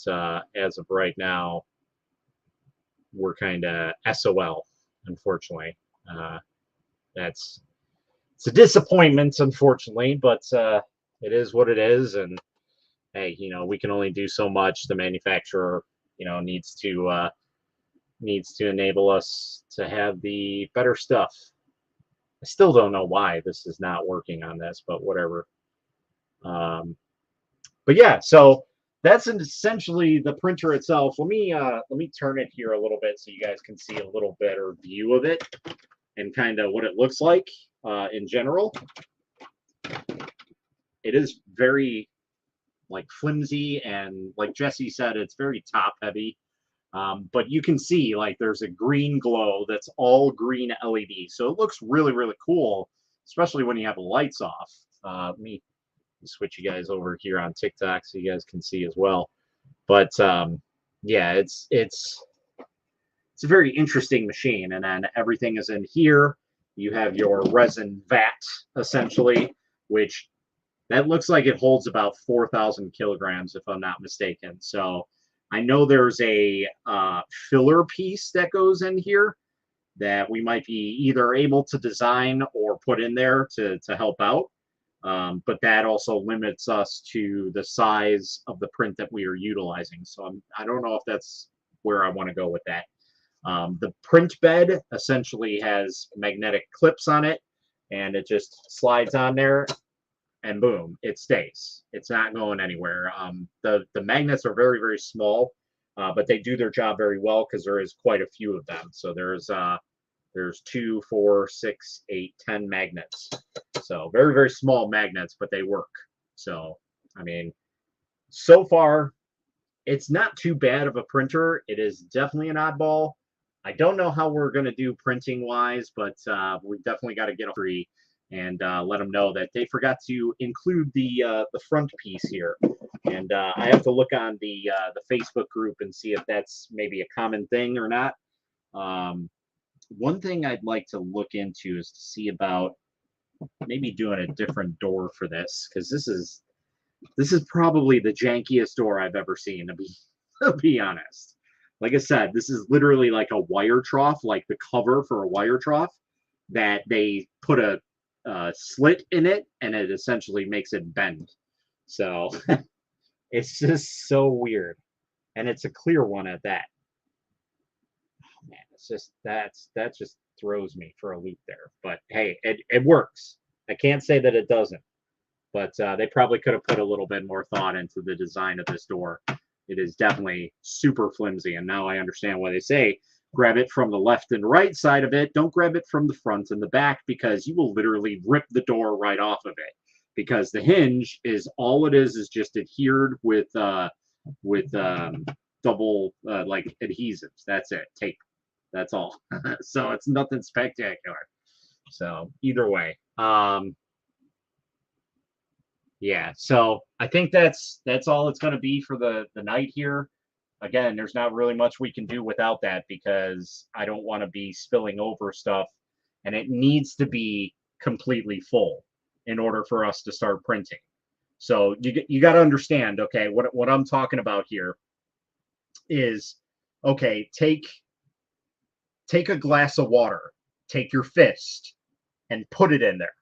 [SPEAKER 2] as of right now, we're kind of SOL, unfortunately. It's a disappointment, unfortunately, but it is what it is. And hey, we can only do so much. The manufacturer, needs to enable us to have the better stuff. I still don't know why this is not working on this, but whatever. But yeah, so that's essentially the printer itself. Let me turn it here a little bit so you guys can see a little better view of it and kind of what it looks like in general. It is very flimsy, and like Jesse said, it's very top heavy. But you can see there's a green glow that's all green LED. So it looks really, really cool, especially when you have the lights off. Let me switch you guys over here on TikTok so you guys can see as well. But yeah, it's a very interesting machine. And then everything is in here. You have your resin vat, essentially, which that looks like it holds about 4,000 kilograms, if I'm not mistaken. So I know there's a filler piece that goes in here that we might be either able to design or put in there to help out. But that also limits us to the size of the print that we are utilizing. So I don't know if that's where I want to go with that. The print bed essentially has magnetic clips on it, and it just slides on there, and boom, it stays. It's not going anywhere. The magnets are very, very small, but they do their job very well because there is quite a few of them. So there's 2, 4, 6, 8, 10 magnets. So very, very small magnets, but they work. So, I mean, so far, it's not too bad of a printer. It is definitely an oddball. I don't know how we're going to do printing wise, but we definitely got to get a free and let them know that they forgot to include the front piece here. And I have to look on the Facebook group and see if that's maybe a common thing or not. One thing I'd like to look into is to see about maybe doing a different door for this, because this is probably the jankiest door I've ever seen, to be honest. Like I said, this is literally like a wire trough, like the cover for a wire trough, that they put a slit in it, and it essentially makes it bend. So it's just so weird, and it's a clear one at that. Oh, man, it's just that just throws me for a loop there. But hey, it works. I can't say that it doesn't. But they probably could have put a little bit more thought into the design of this door. It is definitely super flimsy, and now I understand why they say grab it from the left and right side of it. Don't grab it from the front and the back, because you will literally rip the door right off of it, because the hinge is all it is just adhered with double like adhesives. That's it, tape. That's all. So it's nothing spectacular. So either way, yeah, so I think that's all it's going to be for the night here. Again, there's not really much we can do without that, because I don't want to be spilling over stuff, and it needs to be completely full in order for us to start printing. So you got to understand, okay, what I'm talking about here is, okay, take a glass of water, take your fist and put it in there.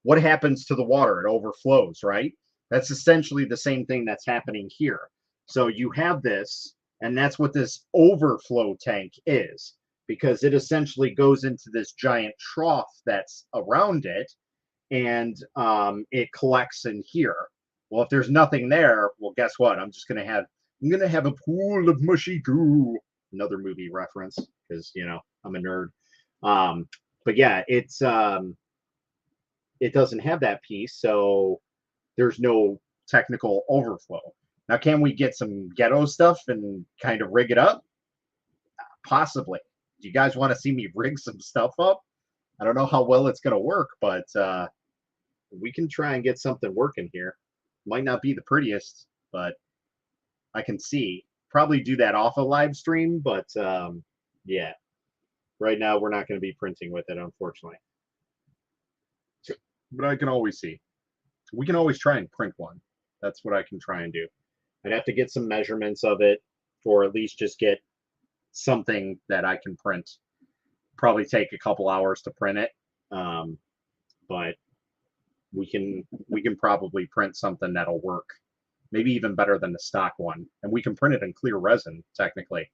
[SPEAKER 2] What happens to the water? It overflows, right? That's essentially the same thing that's happening here. So you have this, and that's what this overflow tank is, because it essentially goes into this giant trough that's around it, and it collects in here. Well, if there's nothing there, well, guess what? I'm gonna have a pool of mushy goo. Another movie reference, because I'm a nerd. But yeah, it doesn't have that piece, so there's no technical overflow. Now, can we get some ghetto stuff and kind of rig it up? Possibly. Do you guys want to see me rig some stuff up? I don't know how well it's going to work, but we can try and get something working here. Might not be the prettiest, but I can see. Probably do that off a live stream, but yeah. Right now, we're not going to be printing with it, unfortunately. But I can always see. We can always try and print one. That's what I can try and do. I'd have to get some measurements of it, or at least just get something that I can print. Probably take a couple hours to print it, but we can probably print something that'll work. Maybe even better than the stock one, and we can print it in clear resin technically.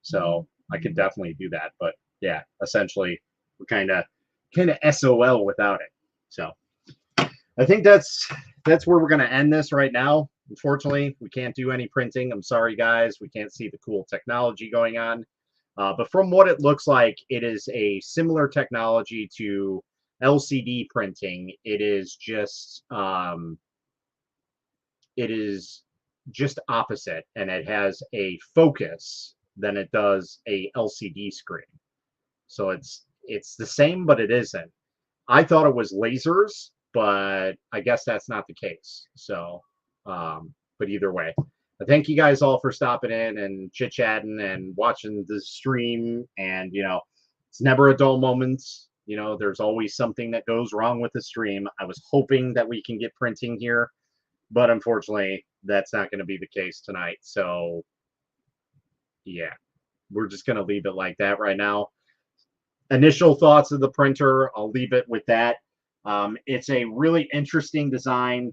[SPEAKER 2] So I could definitely do that. But yeah, essentially we're kind of SOL without it. So I think that's where we're going to end this right now. Unfortunately, we can't do any printing. I'm sorry, guys. We can't see the cool technology going on. But from what it looks like, it is a similar technology to LCD printing. It is just opposite, and it has a focus than it does a LCD screen. So it's the same, but it isn't. I thought it was lasers, but I guess that's not the case. So, but either way, I thank you guys all for stopping in and chit chatting and watching the stream. And it's never a dull moment. There's always something that goes wrong with the stream. I was hoping that we can get printing here, but unfortunately, that's not going to be the case tonight. So, yeah, we're just going to leave it like that right now. Initial thoughts of the printer, I'll leave it with that. It's a really interesting design.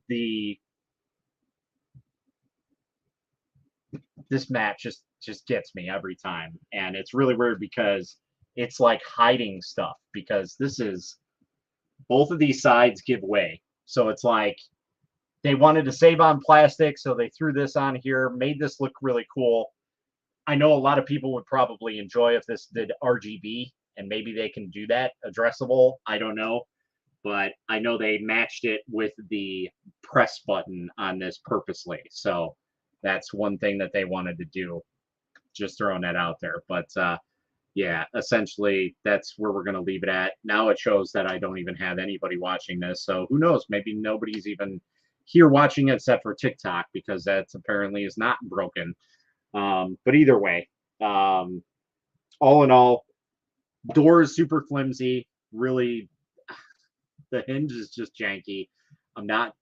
[SPEAKER 2] This mat just gets me every time, and it's really weird because it's like hiding stuff, because this is, both of these sides give way. So it's like they wanted to save on plastic, so they threw this on here, made this look really cool. I know a lot of people would probably enjoy if this did RGB, and maybe they can do that addressable. I don't know, but I know they matched it with the press button on this purposely. So that's one thing that they wanted to do. Just throwing that out there. But yeah, essentially that's where we're going to leave it at. Now it shows that I don't even have anybody watching this. So who knows? Maybe nobody's even here watching it except for TikTok, because that's apparently is not broken. But either way, all in all, door is super flimsy. Really, the hinge is just janky. I'm not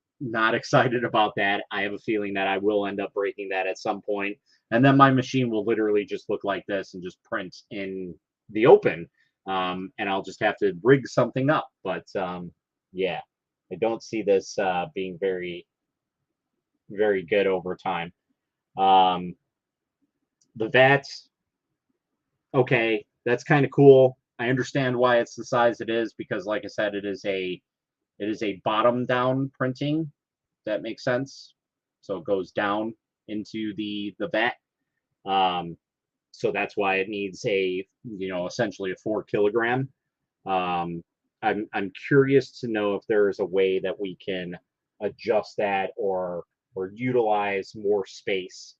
[SPEAKER 2] excited about that. I have a feeling that I will end up breaking that at some point, and then my machine will literally just look like this and just print in the open, and I'll just have to rig something up. But yeah, I don't see this being very, very good over time. The VATs, okay, that's kind of cool. I understand why it's the size it is, because like I said, it is a bottom down printing. That makes sense. So it goes down into the vat. So that's why it needs essentially a 4 kilogram. I'm curious to know if there is a way that we can adjust that, or utilize more space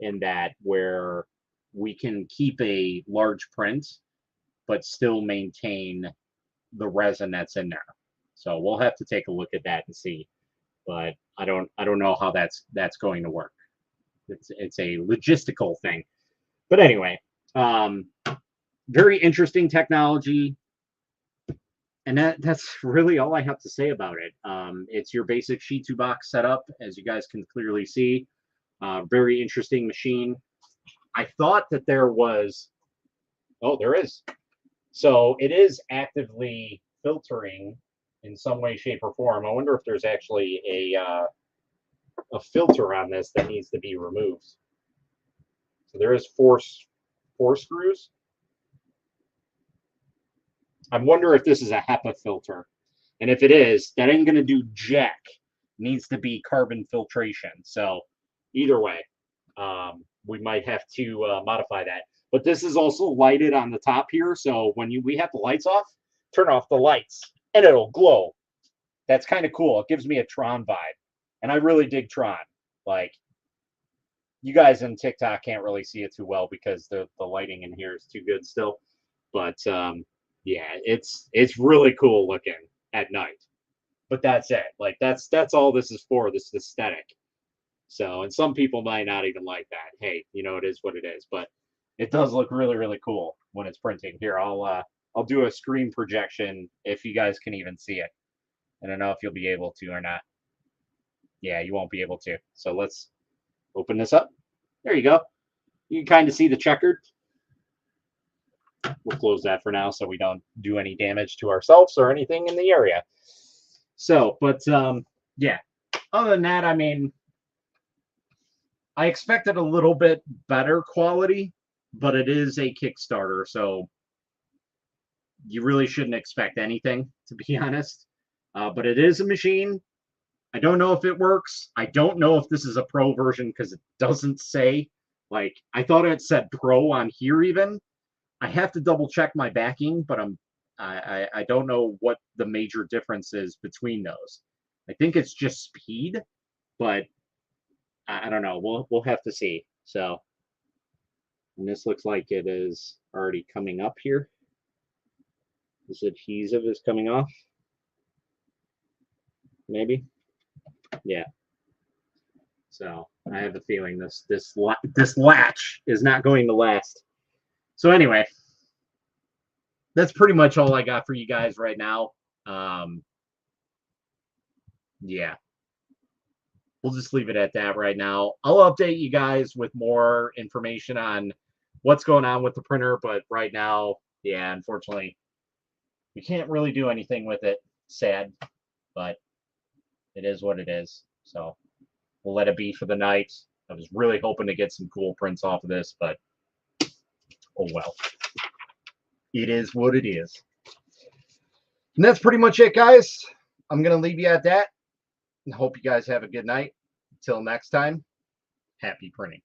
[SPEAKER 2] in that, where we can keep a large print but still maintain the resin that's in there. So we'll have to take a look at that and see. But I don't know how that's going to work. It's a logistical thing. But anyway, very interesting technology. And that's really all I have to say about it. It's your basic Sheet 2 box setup, as you guys can clearly see. Very interesting machine. I thought that there was, oh, there is. So it is actively filtering in some way, shape, or form. I wonder if there's actually a filter on this that needs to be removed. So there is four screws. I wonder if this is a HEPA filter. And if it is, that ain't going to do jack. Needs to be carbon filtration. So either way, we might have to modify that. But this is also lighted on the top here. So when we have the lights off, turn off the lights and it'll glow. That's kind of cool. It gives me a Tron vibe. And I really dig Tron. Like, you guys in TikTok can't really see it too well because the lighting in here is too good still. But yeah, it's really cool looking at night. But that's it. Like, that's all this is for, this aesthetic. So, and some people might not even like that. Hey, it is what it is. But it does look really, really cool when it's printing. Here, I'll do a screen projection if you guys can even see it. I don't know if you'll be able to or not. Yeah, you won't be able to. So let's open this up. There you go. You can kind of see the checkered. We'll close that for now so we don't do any damage to ourselves or anything in the area. So, but yeah, other than that, I mean, I expected a little bit better quality, but it is a Kickstarter, so you really shouldn't expect anything, to be honest. But it is a machine. I don't know if it works. I don't know if this is a pro version because it doesn't say. Like, I thought it said pro on here even. I have to double check my backing, but I don't know what the major difference is between those. I think it's just speed, but I don't know. We'll have to see. So, and this looks like it is already coming up here. This adhesive is coming off. maybe. Yeah. So I have a feeling this latch is not going to last. So anyway, that's pretty much all I got for you guys right now. Yeah, we'll just leave it at that right now. I'll update you guys with more information on what's going on with the printer, but right now, yeah, unfortunately, we can't really do anything with it. Sad, but it is what it is. So we'll let it be for the night. I was really hoping to get some cool prints off of this, but oh well. It is what it is. And that's pretty much it, guys. I'm going to leave you at that. And hope you guys have a good night. Until next time, happy printing.